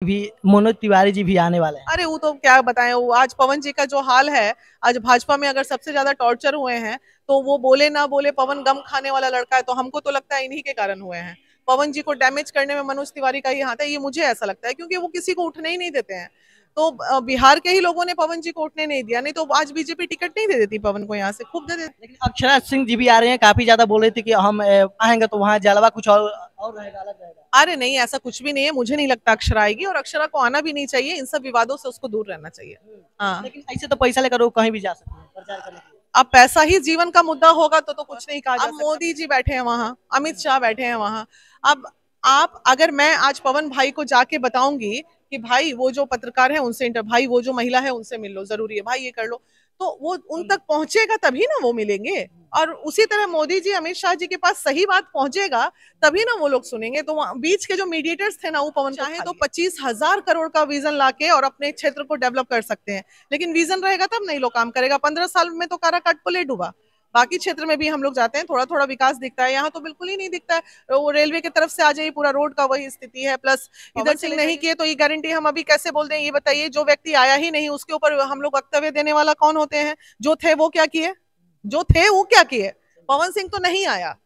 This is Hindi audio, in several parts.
भी मनोज तिवारी जी भी आने वाले हैं। अरे वो तो क्या बताएं, वो आज पवन जी का जो हाल है, आज भाजपा में अगर सबसे ज्यादा टॉर्चर हुए हैं तो वो बोले ना बोले पवन गम खाने वाला लड़का है, तो हमको तो लगता है इन्हीं के कारण हुए हैं। पवन जी को डैमेज करने में मनोज तिवारी का ही हाथ है, ये मुझे ऐसा लगता है, क्योंकि वो किसी को उठने ही नहीं देते हैं। तो बिहार के ही लोगों ने पवन जी को उठने नहीं दिया, नहीं तो आज बीजेपी टिकट नहीं दे देती पवन को, यहाँ से खूब दे देती। लेकिन अक्षरा सिंह जी भी आ रहे हैं, काफी ज्यादा बोल रही थी कि हम आएंगे तो वहाँ जलवा कुछ और रहेगा, अलग रहेगा। अरे नहीं, ऐसा कुछ भी नहीं है, मुझे नहीं लगता अक्षरा आएगी, और अक्षरा को आना भी नहीं चाहिए, इन सब विवादों से उसको दूर रहना चाहिए। हाँ, लेकिन ऐसे तो पैसा लेकर वो कहीं भी जा सकते हैं प्रचार करने के लिए। अब पैसा ही जीवन का मुद्दा होगा तो कुछ नहीं कहा जा सकता। अब मोदी जी बैठे हैं वहां, अमित शाह बैठे हैं वहां। अब आप, अगर मैं आज पवन भाई को जाके बताऊंगी कि भाई वो जो पत्रकार है उनसे भाई वो जो महिला है उनसे मिल लो, जरूरी है भाई, ये कर लो, तो वो उन तक पहुंचेगा तभी ना वो मिलेंगे। और उसी तरह मोदी जी अमित शाह जी के पास सही बात पहुंचेगा तभी ना वो लोग सुनेंगे। तो बीच के जो मीडिएटर्स थे ना, वो पवन चाहे तो 25,000 करोड़ का विजन लाके और अपने क्षेत्र को डेवलप कर सकते हैं, लेकिन विजन रहेगा तब नहीं लोग काम करेगा। 15 साल में तो काराकाट को ले डूबा। बाकी क्षेत्र में भी हम लोग जाते हैं, थोड़ा थोड़ा विकास दिखता है, यहाँ तो बिल्कुल ही नहीं दिखता है। वो रेलवे की तरफ से आ जाइए, पूरा रोड का वही स्थिति है, प्लस इधर से नहीं किए तो ये गारंटी हम अभी कैसे बोल दें, ये बताइए। जो व्यक्ति आया ही नहीं उसके ऊपर हम लोग वक्तव्य देने वाला कौन होते हैं? जो थे वो क्या किए, जो थे वो क्या किए? पवन सिंह तो नहीं आया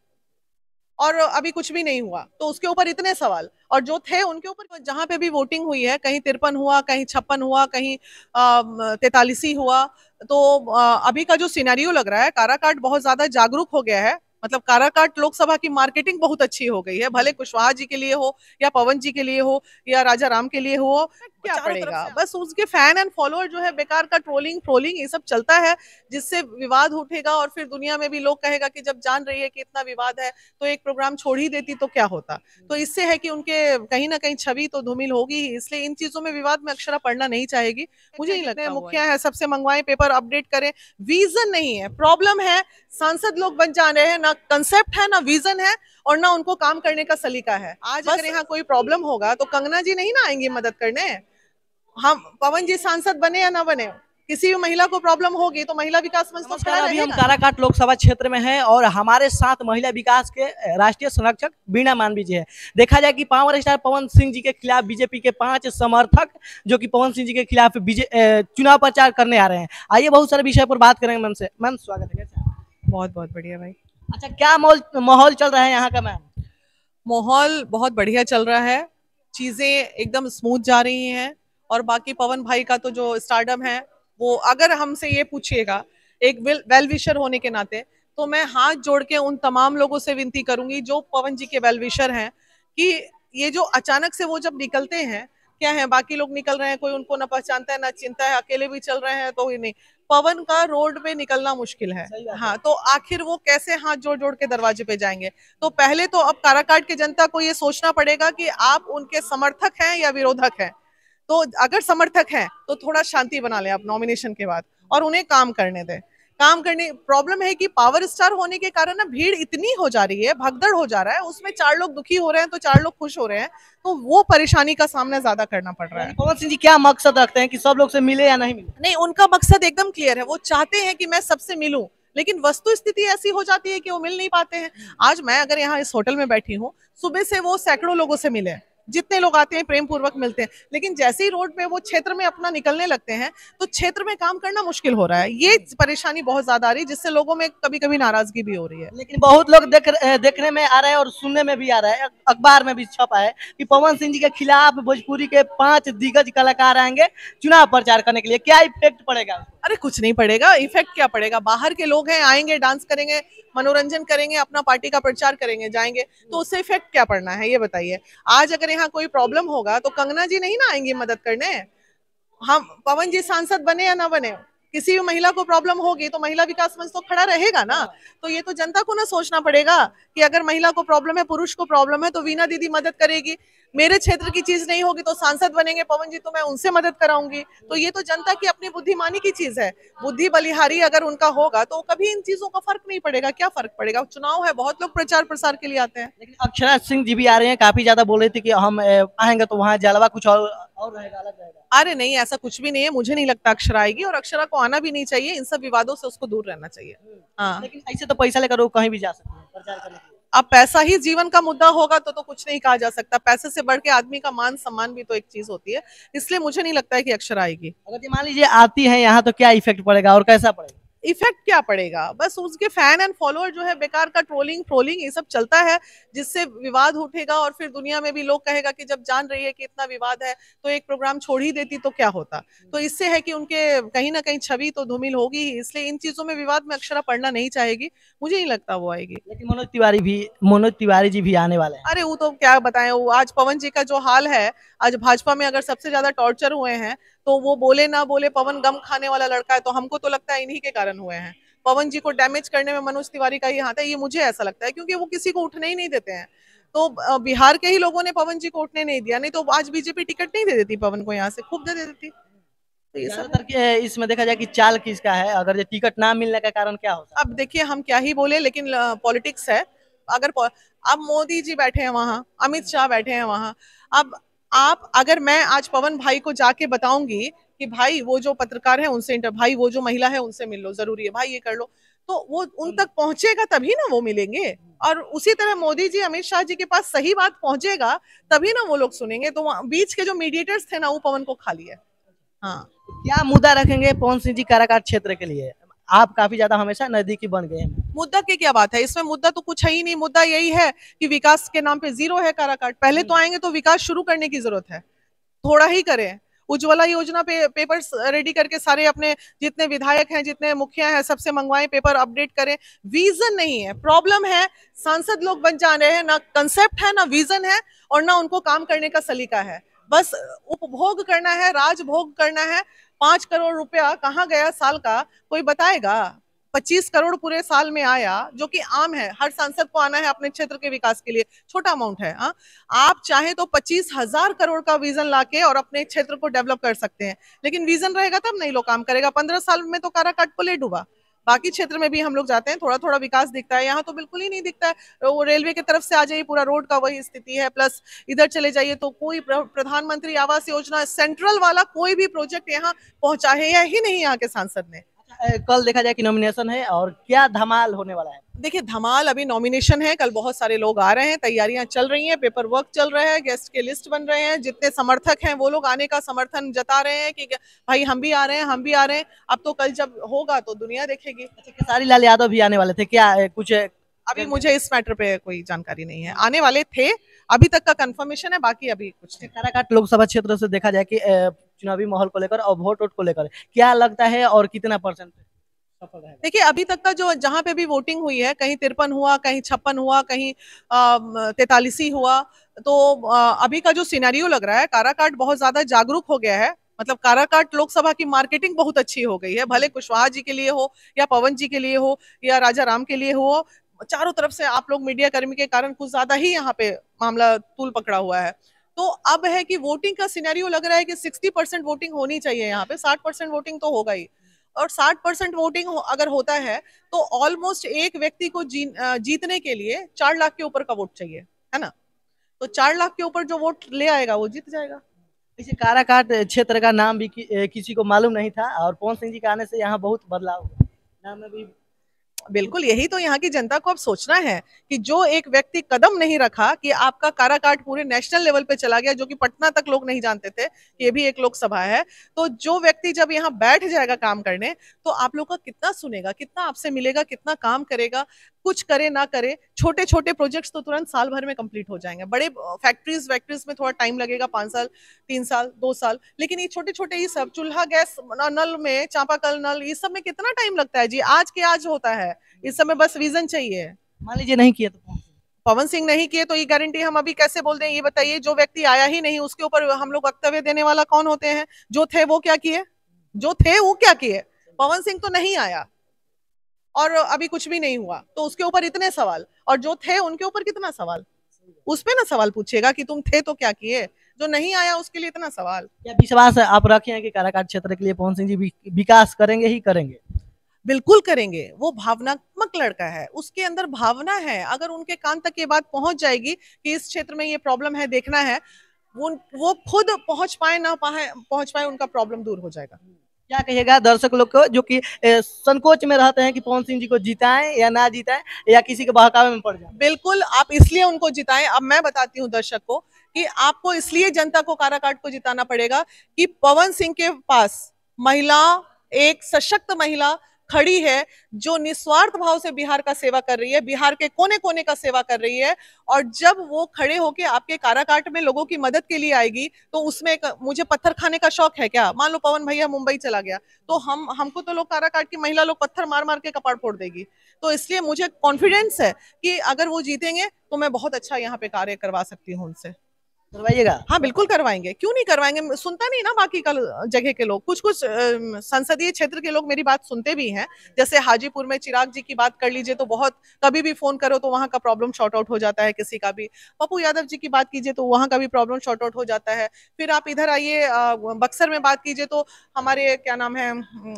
और अभी कुछ भी नहीं हुआ, तो उसके ऊपर इतने सवाल, और जो थे उनके ऊपर। जहां पे भी वोटिंग हुई है, कहीं 53 हुआ, कहीं 56 हुआ, कहीं 43 हुआ, तो अभी का जो सिनेरियो लग रहा है, काराकाट बहुत ज्यादा जागरूक हो गया है। मतलब काराकाट लोकसभा की मार्केटिंग बहुत अच्छी हो गई है, भले कुशवाहा जी के लिए हो या पवन जी के लिए हो या राजा राम के लिए हो, क्या पड़ेगा, बस उसके फैन एंड फॉलोअर जो है बेकार का ट्रोलिंग ट्रोलिंग ये सब चलता है, जिससे विवाद उठेगा और फिर दुनिया में भी लोग कहेगा कि जब जान रही है कि इतना विवाद है तो एक प्रोग्राम छोड़ ही देती तो क्या होता। तो इससे है कि उनके कहीं ना कहीं छवि तो धूमिल होगी ही, इसलिए इन चीजों में विवाद में अक्षरा पढ़ना नहीं चाहेगी। मुझे नहीं लगता मुखिया है सबसे मंगवाएं पेपर अपडेट करें, विजन नहीं है, प्रॉब्लम है। सांसद लोग बन जा रहे हैं, ना कंसेप्ट है, ना विजन है, और ना उनको काम करने का सलीका है। आज अगर यहाँ कोई प्रॉब्लम होगा तो कंगना जी नहीं ना आएंगी मदद करने। हम पवन जी सांसद बने या ना बने, किसी भी महिला को प्रॉब्लम होगी तो महिला विकास मंच तो खड़ा अभी हम रहेगा। काराकाट लोकसभा क्षेत्र में हैं और हमारे साथ महिला विकास के राष्ट्रीय संरक्षक बीना मानवी जी है। देखा जाए कि पावर स्टार पवन सिंह जी के खिलाफ बीजेपी के 5 समर्थक जो कि पवन सिंह जी के खिलाफ चुनाव प्रचार करने आ रहे हैं। आइए बहुत सारे विषय पर बात करेंगे मैम से। मैम स्वागत है। बहुत बहुत बढ़िया भाई। अच्छा, क्या माहौल चल रहा है यहाँ का मैम? माहौल बहुत बढ़िया चल रहा है, चीजें एकदम स्मूथ जा रही हैं। और बाकी पवन भाई का तो जो स्टारडम है, वो अगर हमसे ये पूछिएगा एक वेल विशर होने के नाते, तो मैं हाथ जोड़ के उन तमाम लोगों से विनती करूंगी जो पवन जी के वेल विशर हैं, कि ये जो अचानक से वो जब निकलते हैं, क्या है बाकी लोग निकल रहे हैं, कोई उनको ना पहचानता है ना चिंता है, अकेले भी चल रहे हैं तो ही नहीं, पवन का रोड पे निकलना मुश्किल है। हाँ, तो आखिर वो कैसे हाथ जोड़ जोड़ के दरवाजे पे जाएंगे? तो पहले तो अब काराकाट की जनता को ये सोचना पड़ेगा कि आप उनके समर्थक हैं या विरोधक हैं। तो अगर समर्थक हैं तो थोड़ा शांति बना लें आप नॉमिनेशन के बाद, और उन्हें काम करने दें। काम करने, प्रॉब्लम है कि पावर स्टार होने के कारण ना भीड़ इतनी हो जा रही है, भगदड़ हो जा रहा है, उसमें 4 लोग दुखी हो रहे हैं तो 4 लोग खुश हो रहे हैं, तो वो परेशानी का सामना ज्यादा करना पड़ रहा है। पवन सिंह जी क्या मकसद रखते हैं कि सब लोग से मिले या नहीं मिले? नहीं, उनका मकसद एकदम क्लियर है, वो चाहते हैं कि मैं सबसे मिलूं, लेकिन वस्तु स्थिति ऐसी हो जाती है कि वो मिल नहीं पाते हैं। आज मैं अगर यहाँ इस होटल में बैठी हूँ, सुबह से वो सैकड़ों लोगों से मिले, जितने लोग आते हैं प्रेम पूर्वक मिलते हैं, लेकिन जैसे ही रोड पे वो क्षेत्र में अपना निकलने लगते हैं तो क्षेत्र में काम करना मुश्किल हो रहा है। ये परेशानी बहुत ज्यादा आ रही है, जिससे लोगों में कभी कभी नाराजगी भी हो रही है। लेकिन बहुत लोग देखने में आ रहे हैं और सुनने में भी आ रहा है, अखबार में भी छपा है कि पवन सिंह जी के खिलाफ भोजपुरी के 5 दिग्गज कलाकार आएंगे चुनाव प्रचार करने के लिए। क्या इफेक्ट पड़ेगा? अरे कुछ नहीं पड़ेगा, इफेक्ट क्या पड़ेगा? बाहर के लोग हैं, आएंगे, डांस करेंगे, मनोरंजन करेंगे, अपना पार्टी का प्रचार करेंगे, जाएंगे, तो उससे इफेक्ट क्या पड़ना है ये बताइए। आज अगर यहाँ कोई प्रॉब्लम होगा तो कंगना जी नहीं ना आएंगी मदद करने। हम पवन जी सांसद बने या ना बने, किसी भी महिला को प्रॉब्लम होगी तो महिला विकास मंच तो खड़ा रहेगा ना। तो ये तो जनता को ना सोचना पड़ेगा कि अगर महिला को प्रॉब्लम है, पुरुष को प्रॉब्लम है, तो वीना दीदी मदद करेगी। मेरे क्षेत्र की चीज नहीं होगी तो सांसद बनेंगे पवन जी, तो मैं उनसे मदद कराऊंगी। तो ये तो जनता की अपनी बुद्धिमानी की चीज है, बुद्धि बलिहारी अगर उनका होगा तो कभी इन चीजों का फर्क नहीं पड़ेगा। क्या फर्क पड़ेगा? चुनाव है, बहुत लोग प्रचार प्रसार के लिए आते हैं। लेकिन अक्षरा सिंह जी भी आ रहे हैं, काफी ज्यादा बोल रही थी कि हम आएंगे तो वहाँ जलवा कुछ और रहेगा, अलग रहेगा। अरे नहीं, ऐसा कुछ भी नहीं है, मुझे नहीं लगता अक्षरा आएगी, और अक्षरा को आना भी नहीं चाहिए, इन सब विवादों से उसको दूर रहना चाहिए। हाँ, लेकिन ऐसे तो पैसा लेकर वो कहीं भी जा सकते हैं प्रचार करने के लिए। अब पैसा ही जीवन का मुद्दा होगा तो कुछ नहीं कहा जा सकता। पैसे से बढ़ के आदमी का मान सम्मान भी तो एक चीज होती है, इसलिए मुझे नहीं लगता है कि अक्षरा आएगी। अगर मान लीजिए आती है यहाँ तो क्या इफेक्ट पड़ेगा और कैसा पड़ेगा? इफेक्ट क्या पड़ेगा, बस उसके फैन एंड फॉलोअर जो है बेकार का ट्रोलिंग ये सब चलता है, जिससे विवाद उठेगा और फिर दुनिया में भी लोग कहेगा कि जब जान रही है कि इतना विवाद है तो एक प्रोग्राम छोड़ ही देती तो क्या होता। तो इससे है कि उनके कहीं ना कहीं छवि तो धूमिल होगी ही, इसलिए इन चीजों में विवाद में अक्षरा पढ़ना नहीं चाहेगी, मुझे नहीं लगता वो आएगी। लेकिन मनोज तिवारी जी भी आने वाले हैं। अरे वो तो क्या बताएं, वो आज पवन जी का जो हाल है, आज भाजपा में अगर सबसे ज्यादा टॉर्चर हुए हैं तो वो बोले ना बोले पवन गम खाने वाला लड़का है, तो हमको तो लगता है इन्हीं के कारण हुए हैं। पवन जी को डैमेज करने में मनोज तिवारी का ही हाथ है, ये मुझे ऐसा लगता है, क्योंकि वो किसी को उठने ही नहीं देते हैं। तो बिहार के ही लोगों ने पवन जी को उठने नहीं दिया, नहीं तो आज बीजेपी टिकट नहीं दे देती पवन को, यहाँ से खूब दे देती। तो ये सब इसमें देखा जाए कि चाल किसका है, अगर ये टिकट ना मिलने का कारण क्या होता है? अब देखिए हम क्या ही बोले, लेकिन पॉलिटिक्स है। अगर अब मोदी जी बैठे हैं वहां, अमित शाह बैठे हैं वहां, अब आप अगर मैं आज पवन भाई को जाके बताऊंगी कि भाई वो जो पत्रकार है उनसे भाई वो जो महिला है उनसे मिल लो, जरूरी है भाई ये कर लो, तो वो उन तक पहुंचेगा तभी ना वो मिलेंगे। और उसी तरह मोदी जी अमित शाह जी के पास सही बात पहुंचेगा तभी ना वो लोग सुनेंगे। तो बीच के जो मीडिएटर्स थे ना वो पवन को खा लिए। हाँ, क्या मुद्दा रखेंगे पवन सिंह जी काराकाट क्षेत्र के लिए? आप काफी ज्यादा हमेशा नजदीकी बन गए हैं। मुद्दा की क्या बात है, इसमें मुद्दा तो कुछ है ही नहीं। मुद्दा यही है कि विकास के नाम पे जीरो है काराकाट। पहले तो आएंगे तो विकास शुरू करने की जरूरत है, थोड़ा ही करें। उज्ज्वला योजना पे पेपर्स रेडी करके सारे अपने जितने विधायक हैं, जितने मुखिया हैं, सबसे मंगवाएं, पेपर अपडेट करें। विजन नहीं है, प्रॉब्लम है। सांसद लोग बन जा रहे हैं, ना कंसेप्ट है, ना विजन है, और ना उनको काम करने का सलीका है। बस उपभोग करना है, राजभोग करना है। 5 करोड़ रुपया कहाँ गया साल का, कोई बताएगा? 25 करोड़ पूरे साल में आया, जो कि आम है, हर सांसद को आना है अपने क्षेत्र के विकास के लिए, छोटा अमाउंट है। आप चाहे तो 25,000 करोड़ का विजन लाके और अपने क्षेत्र को डेवलप कर सकते हैं, लेकिन विजन रहेगा तब नहीं लोग काम करेगा। 15 साल में तो काराकाट को ले डूबा। बाकी क्षेत्र में भी हम लोग जाते हैं, थोड़ा थोड़ा विकास दिखता है, यहाँ तो बिल्कुल ही नहीं दिखता है। वो रेलवे की तरफ से आ जाइए, पूरा रोड का वही स्थिति है, प्लस इधर चले जाइए तो कोई प्रधानमंत्री आवास योजना सेंट्रल वाला कोई भी प्रोजेक्ट यहाँ पहुंचा है या ही नहीं यहाँ के सांसद ने। कल देखा जाए कि नॉमिनेशन है और क्या धमाल होने वाला है? देखिए धमाल, अभी नॉमिनेशन है, कल बहुत सारे लोग आ रहे हैं, तैयारियां चल रही हैं, पेपर वर्क चल रहा है, गेस्ट के लिस्ट बन रहे हैं। जितने समर्थक हैं वो लोग आने का समर्थन जता रहे हैं कि भाई हम भी आ रहे हैं, हम भी आ रहे हैं। अब तो कल जब होगा तो दुनिया देखेगी। खेसारी लाल यादव भी आने वाले थे क्या? कुछ अभी मुझे इस मैटर पे कोई जानकारी नहीं है। आने वाले थे, अभी तक का कंफर्मेशन है, बाकी अभी कुछ नहीं। काराकाट लोकसभा क्षेत्र से देखा जाए कि चुनावी माहौल को लेकर और वोट को लेकर क्या लगता है और कितना परसेंट सफल है? देखिए अभी तक का जो जहां पे भी वोटिंग हुई है, कहीं 53 हुआ, कहीं 56 हुआ, कहीं 43 हुआ, तो अभी का जो सिनेरियो लग रहा है, काराकाट बहुत ज्यादा जागरूक हो गया है। मतलब काराकाट लोकसभा की मार्केटिंग बहुत अच्छी हो गई है, भले कुशवाहा जी के लिए हो या पवन जी के लिए हो या राजा राम के लिए हो। चारों तरफ से आप लोग मीडिया कर्मी के कारण कुछ ज्यादा ही यहाँ पे मामला तूल पकड़ा हुआ है। तो अब है कि वोटिंग का सिनेरियो लग रहा है कि 60% वोटिंग होनी चाहिए यहाँ पे, 60% वोटिंग तो होगा ही। और 60% वोटिंग अगर होता है तो ऑलमोस्ट एक व्यक्ति को जीतने के लिए 4 लाख के ऊपर का वोट चाहिए, है ना? तो 4 लाख के ऊपर जो वोट ले आएगा वो जीत जाएगा। इसे काराकाट क्षेत्र का नाम भी किसी को मालूम नहीं था और पवन सिंह जी के आने से यहाँ बहुत बदलाव हुआ। नाम में भी बिल्कुल, यही तो यहाँ की जनता को अब सोचना है कि जो एक व्यक्ति कदम नहीं रखा कि आपका काराकाट पूरे नेशनल लेवल पे चला गया, जो कि पटना तक लोग नहीं जानते थे कि ये भी एक लोकसभा है। तो जो व्यक्ति जब यहाँ बैठ जाएगा काम करने, तो आप लोग का कितना सुनेगा, कितना आपसे मिलेगा, कितना काम करेगा। कुछ करे ना करे, छोटे छोटे प्रोजेक्ट्स तो तुरंत साल भर में कंप्लीट हो जाएंगे। बड़े फैक्ट्रीज में थोड़ा टाइम लगेगा, 5 साल, 3 साल, 2 साल, लेकिन ये छोटे छोटे ये सब चूल्हा गैस नल में, चापाकल नल, ये सब में कितना टाइम लगता है जी, आज के आज होता है। इस समय बस विजन चाहिए। मान लीजिए नहीं किया तो पवन सिंह नहीं किए तो ये गारंटी हम अभी कैसे बोल दें, ये बताइए? जो व्यक्ति आया ही नहीं उसके ऊपर हम लोग वक्तव्य देने वाला कौन होते हैं? जो थे वो क्या किए, जो थे वो क्या किए? पवन सिंह तो नहीं आया और अभी कुछ भी नहीं हुआ, तो उसके ऊपर इतने सवाल, और जो थे उनके ऊपर कितना सवाल? उस पे ना सवाल पूछिएगा कि तुम थे तो क्या किए, जो नहीं आया उसके लिए इतना सवाल। क्या विश्वास है आप रखे हैं कि काराकाट क्षेत्र के लिए पवन सिंह जी विकास करेंगे ही करेंगे? बिल्कुल करेंगे। वो भावनात्मक लड़का है, उसके अंदर भावना है। अगर उनके कान तक ये बात पहुंच जाएगी कि इस क्षेत्र में ये प्रॉब्लम है, देखना है, वो खुद पहुंच पाए ना पहुंच पाए, उनका प्रॉब्लम दूर हो जाएगा। क्या कहिएगा दर्शक लोग को जो कि संकोच में रहते हैं कि पवन सिंह जी को जिताएं या ना जिताएं या किसी के बहकावे में पड़ जाए? बिल्कुल, आप इसलिए उनको जिताएं। अब मैं बताती हूँ दर्शक को कि आपको इसलिए जनता को काराकाट को जिताना पड़ेगा कि पवन सिंह के पास महिला, एक सशक्त महिला खड़ी है जो निस्वार्थ भाव से बिहार का सेवा कर रही है, बिहार के कोने कोने का सेवा कर रही है। और जब वो खड़े होके आपके काराकाट में लोगों की मदद के लिए आएगी तो उसमें मुझे पत्थर खाने का शौक है क्या? मान लो पवन भैया मुंबई चला गया तो हमको तो लोग काराकाट की महिला लोग पत्थर मार मार के कपाड़ फोड़ देगी। तो इसलिए मुझे कॉन्फिडेंस है कि अगर वो जीतेंगे तो मैं बहुत अच्छा यहाँ पे कार्य करवा सकती हूँ उनसे। करवाइएगा? हाँ बिल्कुल करवाएंगे, क्यों नहीं करवाएंगे। सुनता नहीं ना बाकी कल जगह के लोग, कुछ कुछ संसदीय क्षेत्र के लोग मेरी बात सुनते भी हैं। जैसे हाजीपुर में चिराग जी की बात कर लीजिए तो बहुत, कभी भी फोन करो तो वहां का प्रॉब्लम शॉर्ट आउट हो जाता है किसी का भी। पप्पू यादव जी की बात कीजिए तो वहां का भी प्रॉब्लम शॉर्ट आउट हो जाता है। फिर आप इधर आइए बक्सर में बात कीजिए तो हमारे क्या नाम है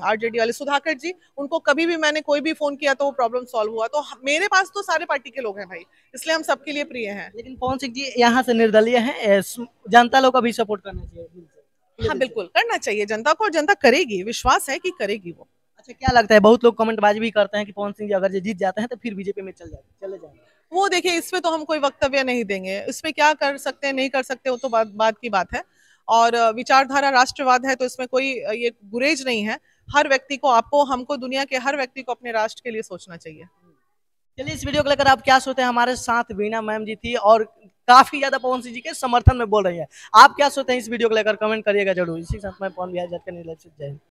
आरजेडी वाले सुधाकर जी, उनको कभी भी मैंने कोई भी फोन किया तो वो प्रॉब्लम सॉल्व हुआ। तो मेरे पास तो सारे पार्टी के लोग हैं भाई, इसलिए हम सबके लिए प्रिय हैं। लेकिन पवन सिंह जी यहाँ से निर्दलीय हैं, जनता लोग का भी सपोर्ट करना चाहिए। हाँ बिल्कुल करना चाहिए जनता को, और जनता करेगी, विश्वास है कि करेगी वो। अच्छा, क्या लगता है बहुत लोग कमेंटबाजी भी करते हैं कि पवन सिंह जी अगर जीत जाते हैं तो फिर बीजेपी में चले जाएंगे? वो देखिए इस पे तो हम कोई वक्तव्य नहीं देंगे, इसमें क्या कर सकते हैं नहीं कर सकते वो तो बात की बात है। और विचारधारा राष्ट्रवाद है तो इसमें कोई ये गुरेज नहीं है। हर व्यक्ति को, आपको, हमको, दुनिया के हर व्यक्ति को अपने राष्ट्र के लिए सोचना चाहिए। चलिए, इस वीडियो को लेकर आप क्या सोचते हैं? हमारे साथ वीणा मैम जी थी और काफी ज्यादा पवन सिंह जी के समर्थन में बोल रही है। आप क्या सोचते हैं इस वीडियो को लेकर? कमेंट करिएगा जरूर। इसी के साथ मैं पवन बिहार जय हिंद।